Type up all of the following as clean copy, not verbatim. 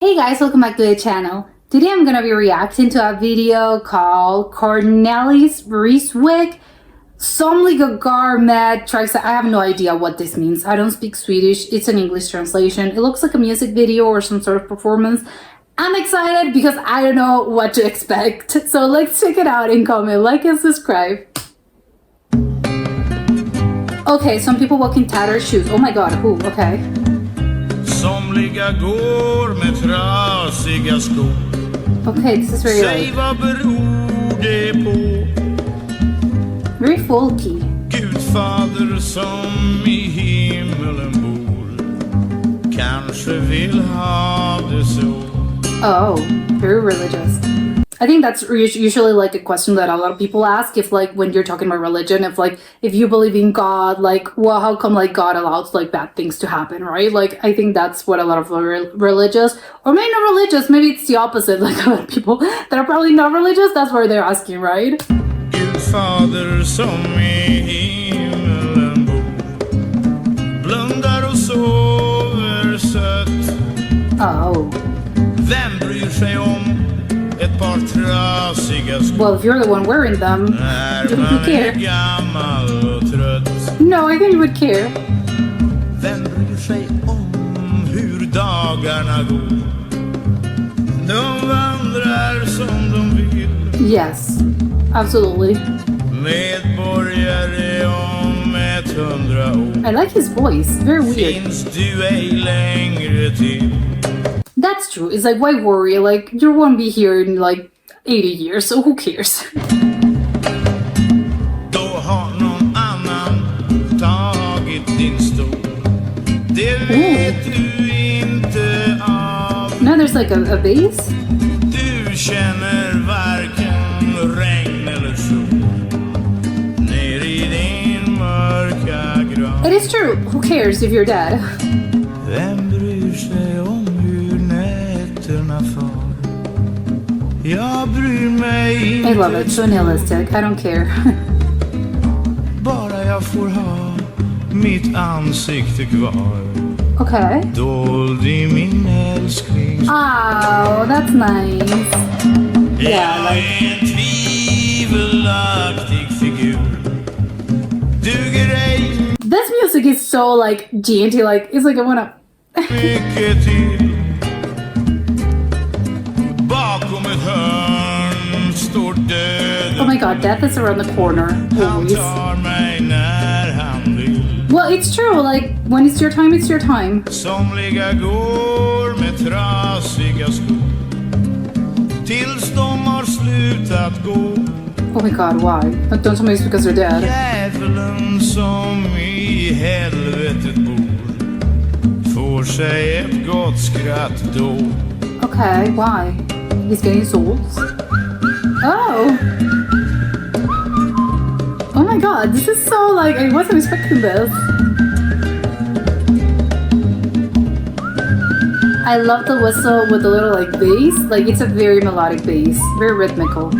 Hey guys, welcome back to the channel. Today I'm gonna be reacting to a video called Cornelis Vreeswijk, Somliga går med Trasiga. I have no idea what this means. I don't speak Swedish. It's an English translation. It looks like a music video or some sort of performance. I'm excited because I don't know what to expect. So let's check it out and comment, like and subscribe. Okay, some people walk in tattered shoes. Oh my god, who? Okay. Somliga går med trasiga skor. Okay, this is very Säg vad beror det på? very folky. Gudfader som i himmelen bor kanske vill ha det så. Oh, very religious. I think that's usually like a question that a lot of people ask if like when you're talking about religion, if you believe in God, like, well, how come like God allows like bad things to happen, right? Like I think that's what a lot of religious, or maybe not religious, maybe it's the opposite, like a lot of people that are probably not religious, that's what they're asking, right? Gudfader som i himmelen bor blundar och sover sött. Oh. Vem bryr sig om ett par trasiga skor? Well, if you're the one wearing them, När you man care. är gammal och trött. No, I think you would care. Vem bryr sig om hur dagarna går? De vandrar som de vill. Yes, absolutely. Medborgare om 100 år. I like his voice, very weird. Finns du ej längre till? That's true. It's like, why worry? Like, you won't be here in like 80 years, so who cares? Då har någon annan tagit din stol. Det vet du inte av. Now there's like a bass? Du känner varken regn eller sol. Ner i din mörka grav. It is true. Who cares if you're dead? Vem bryr sig om hur nätterna far? Jag bryr mig inte. I love it. So nihilistic. I don't care. Bara jag får ha mitt ansikte kvar. Okay. Dold i min älsklings. Oh, that's nice. Yeah, Jag är en tvivelaktig figur. Duger ej This music is so like genty. Like it's like I wanna. mycket till. Bakom ett hörn står döden. Oh my god, death is around the corner. Han Always. tar mig när han vill. Well, it's true. Like when it's your time, it's your time. Somliga går med trasiga skor tills de har slutat gå. Oh my god, why? Don't tell me it's because they're dead. Djävulen som i helvetet bor får sig ett gott skratt då. Okay, why? He's getting souls. Oh. Oh my god, this is so like I wasn't expecting this. I love the whistle with the little like bass. Like it's a very melodic bass, very rhythmical.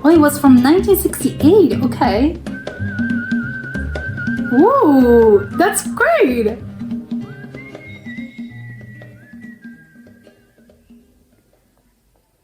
Oh, it was from 1968. Okay. Ooh, that's great.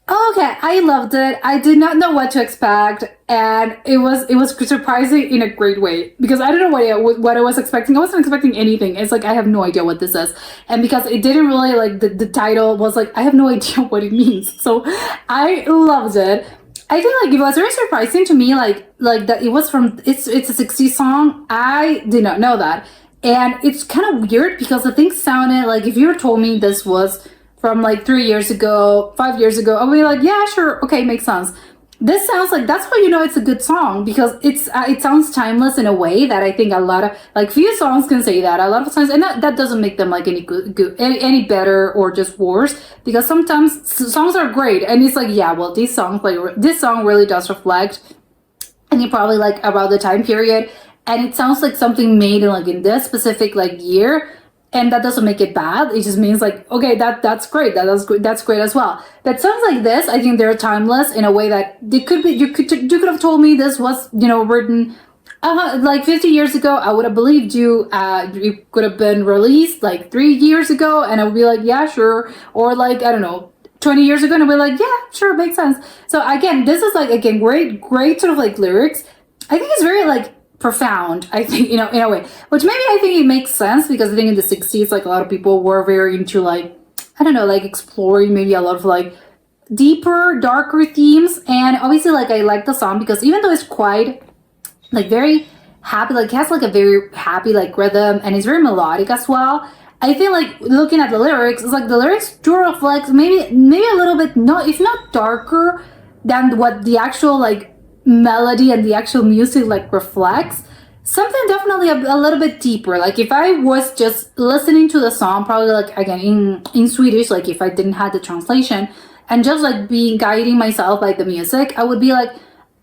Okay, I loved it. I did not know what to expect, and it was surprising in a great way because I don't know what I was expecting. I wasn't expecting anything. It's like I have no idea what this is, and because it didn't really like the title was like I have no idea what it means. So I loved it. I think like it was very surprising to me, like that it was from it's a 60s song. I did not know that, and it's kind of weird because the thing sounded like if you told me this was from like 3 years ago, 5 years ago, I'll be like, yeah, sure, okay, makes sense. This sounds like that's how you know it's a good song because it sounds timeless in a way that I think a lot of like few songs can say that a lot of times, and that doesn't make them like any good any better or just worse because sometimes songs are great and it's like yeah, well this song really does reflect and you probably like about the time period and it sounds like something made in like in this specific like year. And that doesn't make it bad. It just means like, okay, that's great. That's great as well. But songs like this, I think they're timeless in a way that they could be. You could have told me this was written Like 50 years ago, I would have believed you. It could have been released like 3 years ago, and I would be like, yeah, sure. Or like, I don't know, 20 years ago, and I'd be like, yeah, sure, makes sense. So again, this is like, again, great sort of like lyrics. I think it's very like profound, I think, in a way, which maybe I think it makes sense because I think in the 60s, like a lot of people were very into like, I don't know, like exploring maybe a lot of like deeper, darker themes. And obviously, like, I like the song because even though it's quite like very happy, like it has like a very happy like rhythm and it's very melodic as well. I feel like looking at the lyrics, it's like the lyrics do reflect maybe a little bit, not if not darker than what the actual like melody and the actual music like reflects. Something definitely a little bit deeper. Like if I was just listening to the song, probably like again in Swedish, like if I didn't have the translation and just like being guiding myself by the music, I would be like,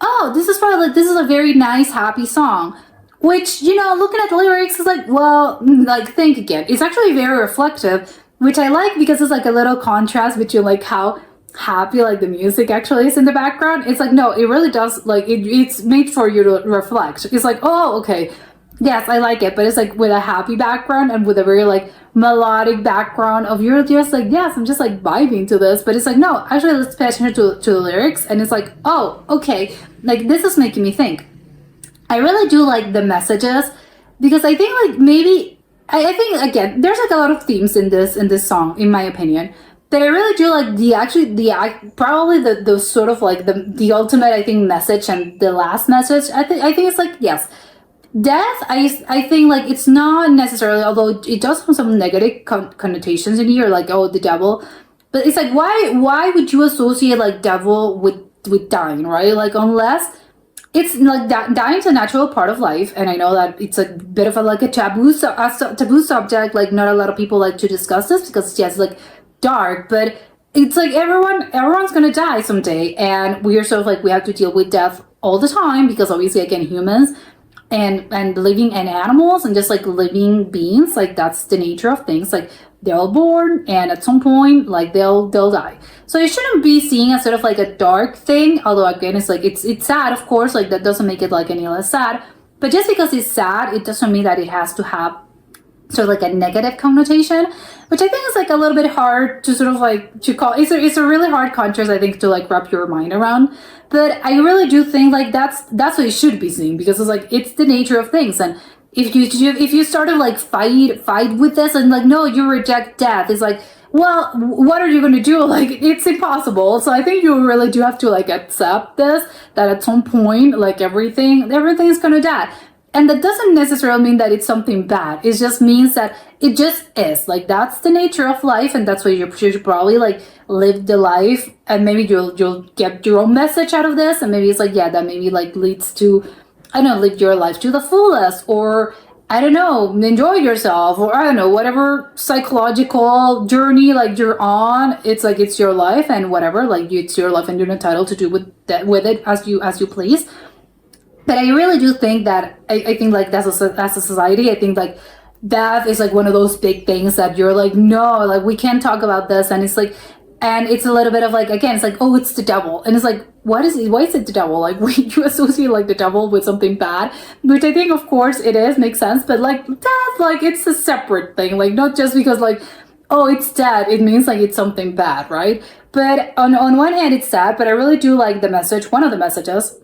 oh, this is probably like this is a very nice, happy song. Which, looking at the lyrics is like, well, like think again. It's actually very reflective, which I like because it's like a little contrast between like how happy like the music actually is in the background. It's like, no, it really does, like it's made for you to reflect. It's like, oh, okay, yes, I like it, but it's like with a happy background and with a very like melodic background of you're just like, yes, I'm just like vibing to this. But it's like, no, actually let's pay attention to the lyrics. And it's like, oh, okay, like this is making me think. I really do like the messages because I think like maybe I think again there's like a lot of themes in this song, in my opinion, that I really do like probably the sort of like the ultimate, I think, message and the last message. I think it's like, yes, death. I think like it's not necessarily, although it does have some negative connotations in here, like, oh, the devil, but it's like why would you associate like devil with dying, right? Like unless it's like dying is a natural part of life, and I know that it's a bit of a taboo subject. Like not a lot of people like to discuss this because yes, like dark, but it's like everyone's gonna die someday, and we are sort of like we have to deal with death all the time because obviously again humans and living and animals and just like living beings, like that's the nature of things. Like they're all born and at some point like they'll die. So it shouldn't be seen as sort of like a dark thing, although again it's like it's sad, of course, like that doesn't make it like any less sad. But just because it's sad, it doesn't mean that it has to have sort of like a negative connotation, which I think is like a little bit hard to sort of like to call. It's a really hard contrast, I think, to like wrap your mind around. But I really do think like that's what it should be seen, because it's like it's the nature of things. And if you sort of like fight with this and like, no, you reject death, it's like, well, what are you going to do? Like it's impossible. So I think you really do have to like accept this, that at some point like everything is going to die. And that doesn't necessarily mean that it's something bad. It just means that it just is. Like, that's the nature of life, and that's why you should probably, like, live the life, and maybe you'll get your own message out of this, and maybe it's like, yeah, that maybe, like, leads to, I don't know, live your life to the fullest, or, I don't know, enjoy yourself, or, I don't know, whatever psychological journey, like, you're on, it's like, it's your life, and whatever, like, it's your life, and you're entitled to do with it as you please. But I really do think that I think like as a society, I think like death is like one of those big things that you're like, no, like we can't talk about this. And it's like, and it's a little bit of like, again, it's like, oh, it's the devil. And it's like, why is it the devil? Like you associate like the devil with something bad, which I think of course it is, makes sense. But like death, like it's a separate thing. Like not just because like, oh, it's dead, it means like it's something bad, right? But on one hand it's sad, but I really do like the message. One of the messages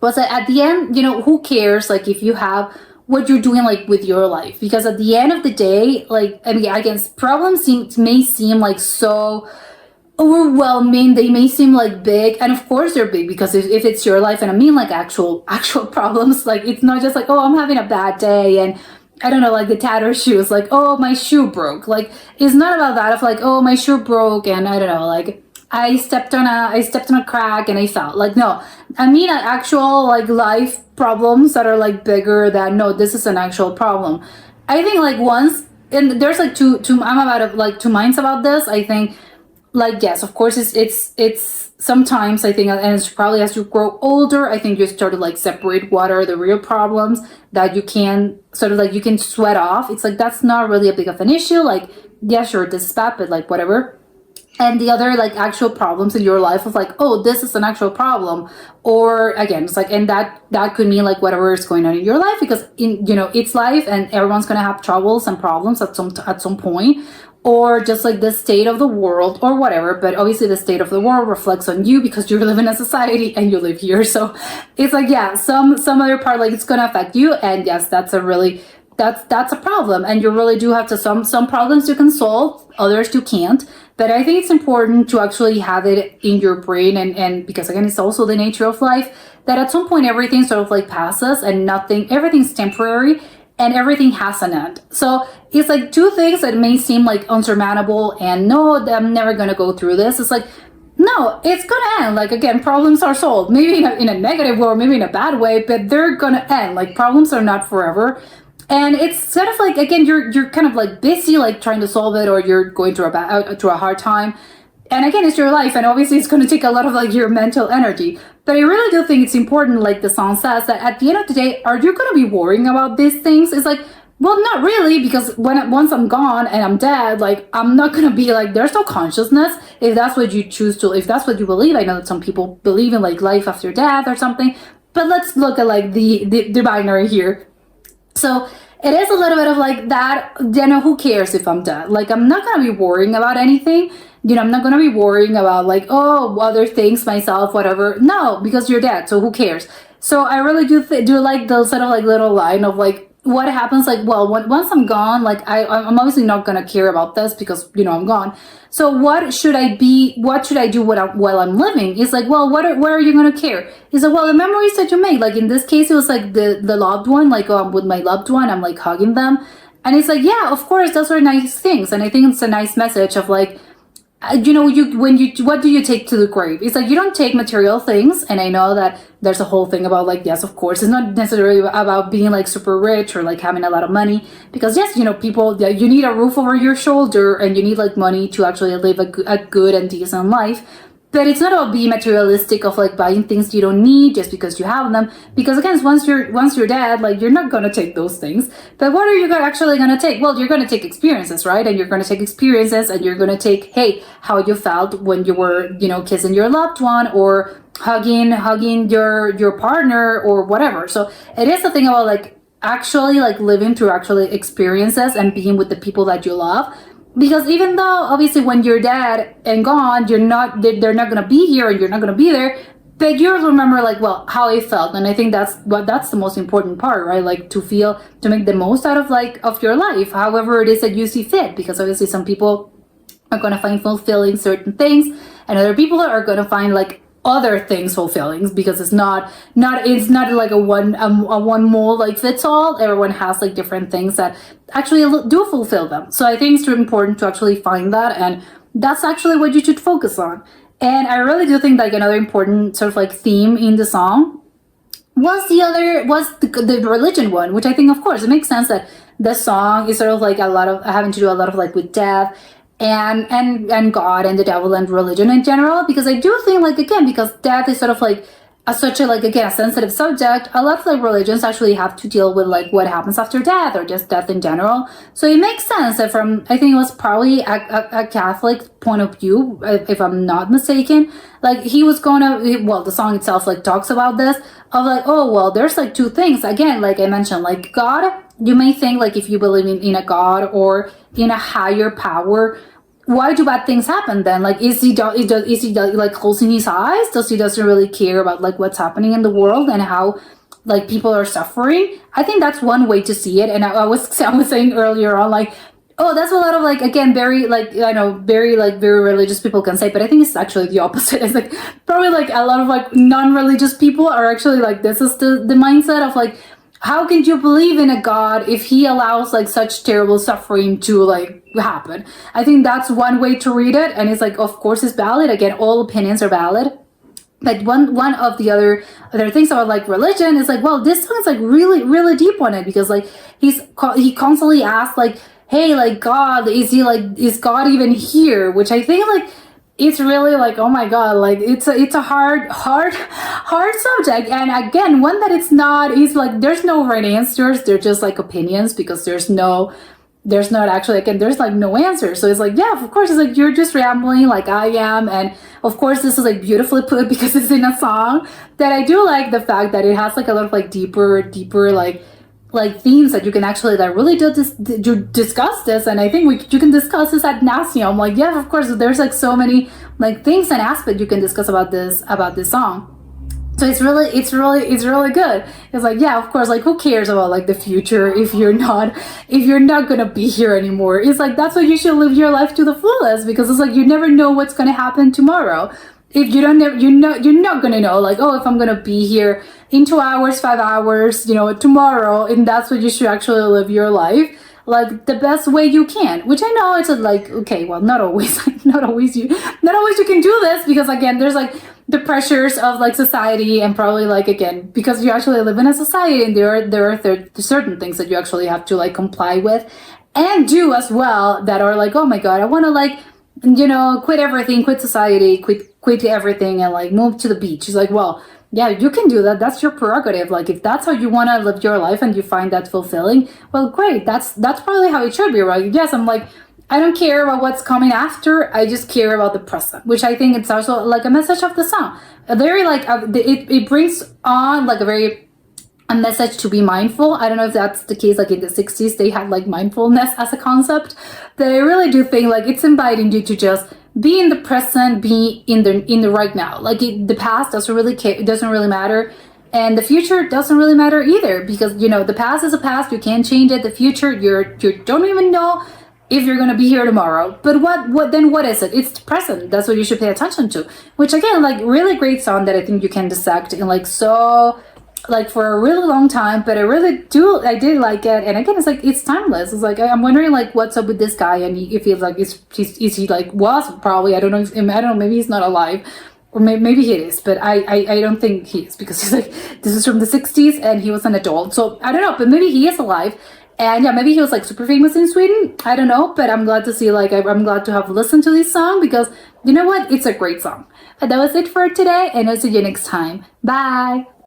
was that at the end, who cares, like, if you have what you're doing, like, with your life? Because at the end of the day, like, I mean, again, problems may seem, like, so overwhelming. They may seem, like, big. And, of course, they're big because if it's your life, and I mean, like, actual problems, like, it's not just, like, oh, I'm having a bad day, and I don't know, like, the tattered shoes, like, oh, my shoe broke. Like, it's not about that of, like, oh, my shoe broke, and I don't know, like, I stepped on a crack and I fell. Like, no, I mean actual like life problems that are like bigger than, no, this is an actual problem. I think like once, and there's like two I'm about like two minds about this. I think like, yes, of course it's sometimes I think, and it's probably as you grow older, I think you start to like separate what are the real problems that you can sort of like, you can sweat off. It's like, that's not really a big of an issue. Like, yeah, sure, this is bad, but like whatever. and the other like actual problems in your life of like, oh, this is an actual problem. Or again, it's like, and that could mean like whatever is going on in your life, because in, you know, it's life and everyone's going to have troubles and problems at some point, or just like the state of the world or whatever. But obviously the state of the world reflects on you because you live in a society and you live here. So it's like, yeah, some other part, like it's going to affect you. And yes, that's a problem. And you really do have to, some problems you can solve, others you can't. But I think it's important to actually have it in your brain, and because again, it's also the nature of life, that at some point everything sort of like passes and everything's temporary and everything has an end. So it's like two things that may seem like unsurmountable and no, I'm never going to go through this. It's like, no, it's going to end. Like, again, problems are solved, maybe in a negative way or maybe in a bad way, but they're going to end. Like, problems are not forever. And it's sort of like, again, you're kind of like busy, like trying to solve it, or you're going through a hard time. And again, it's your life, and obviously it's going to take a lot of like your mental energy. But I really do think it's important, like the song says, that at the end of the day, are you going to be worrying about these things? It's like, well, not really, because once I'm gone and I'm dead, like I'm not going to be like, there's no consciousness if that's what you choose to, if that's what you believe. I know that some people believe in like life after death or something, but let's look at like the binary here. So it is a little bit of like that, you know, who cares if I'm dead? Like, I'm not going to be worrying about anything. You know, I'm not going to be worrying about like, oh, other things, myself, whatever. No, because you're dead. So who cares? So I really do like the sort of like little line of like, what happens, like, well, once I'm gone, like I'm obviously not going to care about this because, you know, I'm gone. So what should I do while I'm living? It's like, well, what are you going to care? It's like, well, the memories that you make, like in this case, it was like the loved one, like with my loved one, I'm like hugging them. And it's like, yeah, of course, those are nice things. And I think it's a nice message of like, you know, what do you take to the grave? It's like, you don't take material things. And I know that there's a whole thing about like, yes, of course, it's not necessarily about being like super rich or like having a lot of money, because yes, you know, people, you need a roof over your shoulder and you need like money to actually live a good and decent life. But it's not about being materialistic of like buying things you don't need just because you have them. Because again, once you're dead, like you're not going to take those things. But what are you actually going to take? Well, you're going to take experiences, right? And you're going to take experiences and you're going to take, hey, how you felt when you were, you know, kissing your loved one or hugging your partner or whatever. So it is the thing about like actually like living through actually experiences and being with the people that you love. Because even though obviously when you're dead and gone, they're not going to be here and you're not going to be there, but you'll remember like, well, how I felt. And I think that's the most important part, right? Like to make the most out of your life, however it is that you see fit. Because obviously some people are going to find fulfilling certain things and other people are going to find like other things fulfilling, because it's not like a one mold like fits all. Everyone has like different things that actually do fulfill them. So I think it's important to actually find that, and that's actually what you should focus on. And I really do think like another important sort of like theme in the song was the religion one, which I think of course it makes sense that the song is sort of like having to do a lot of like with death and God and the devil and religion in general, because I do think like, again, because death is sort of like a sensitive subject, a lot of like religions actually have to deal with like what happens after death or just death in general. So it makes sense that I think it was probably a Catholic point of view, if I'm not mistaken, like the song itself like talks about this of like, oh, well, there's like two things. Again, like I mentioned, like God, you may think like if you believe in a God or in a higher power, why do bad things happen then? Like, is he like closing his eyes? Doesn't really care about like what's happening in the world and how like people are suffering? I think that's one way to see it. And I was saying earlier on, like, oh, that's a lot of like, again, very like, I know, very religious people can say, but I think it's actually the opposite. It's like probably like a lot of like non-religious people are actually like, this is the mindset of like, how can you believe in a God if he allows like such terrible suffering to like happen? I think that's one way to read it. And it's like, of course it's valid. Again, all opinions are valid. But one of the other things about like religion is like, well, this song is like really, really deep on it, because like he constantly asks like, hey, like God, is God even here? Which I think like, it's really like, oh my God, like it's a hard subject. And again, one that it's like, there's no right answers. They're just like opinions, because there's no there's not actually like, and there's like no answer. So it's like, yeah, of course, it's like you're just rambling like I am, and of course this is like beautifully put because it's in a song. That I do like the fact that it has like a lot of like deeper like themes that you can actually like really discuss this. And I think you can discuss this ad nauseum. Like, yeah, of course, there's like so many like things and aspects you can discuss about this song. So it's really good. It's like, yeah, of course, like who cares about like the future if you're not gonna be here anymore. It's like that's why you should live your life to the fullest, because it's like you never know what's gonna happen tomorrow. If you don't know, you're not gonna know like, oh, if I'm gonna be here in 2 hours, 5 hours, tomorrow, and that's what you should actually live your life like the best way you can. Which I know it's like, okay, well, not always, not always you can do this, because again, there's like the pressures of like society, and probably like, again, because you actually live in a society, and there are certain things that you actually have to like comply with and do as well, that are like, oh my god, I want to like quit everything, quit society, quit everything, and like move to the beach. It's like, well, yeah, you can do that. That's your prerogative. Like, if that's how you want to live your life and you find that fulfilling, well, great. That's probably how it should be, right? Yes, I'm like, I don't care about what's coming after. I just care about the present, which I think it's also like a message of the song. A very like it brings on like a message to be mindful. I don't know if that's the case. Like in the 60s, they had like mindfulness as a concept. That I really do think like it's inviting you to just be in the present, be in the right now. Like the past doesn't really matter, and the future doesn't really matter either, because the past is a past. You can't change it. The future, you don't even know if you're gonna be here tomorrow. But what is it? It's the present. That's what you should pay attention to. Which again, like really great song that I think you can dissect in like so. Like for a really long time, but I did like it. And again, it's like it's timeless. It's like I'm wondering like what's up with this guy, and he feels like is he like was probably, I don't know, maybe he's not alive, or maybe he is, but I don't think he is, because he's like, this is from the 60s and he was an adult, so I don't know, but maybe he is alive. And yeah, maybe he was like super famous in Sweden, I don't know, but I'm glad to see, like, I'm glad to have listened to this song, because you know what, it's a great song. But that was it for today, and I'll see you next time. Bye.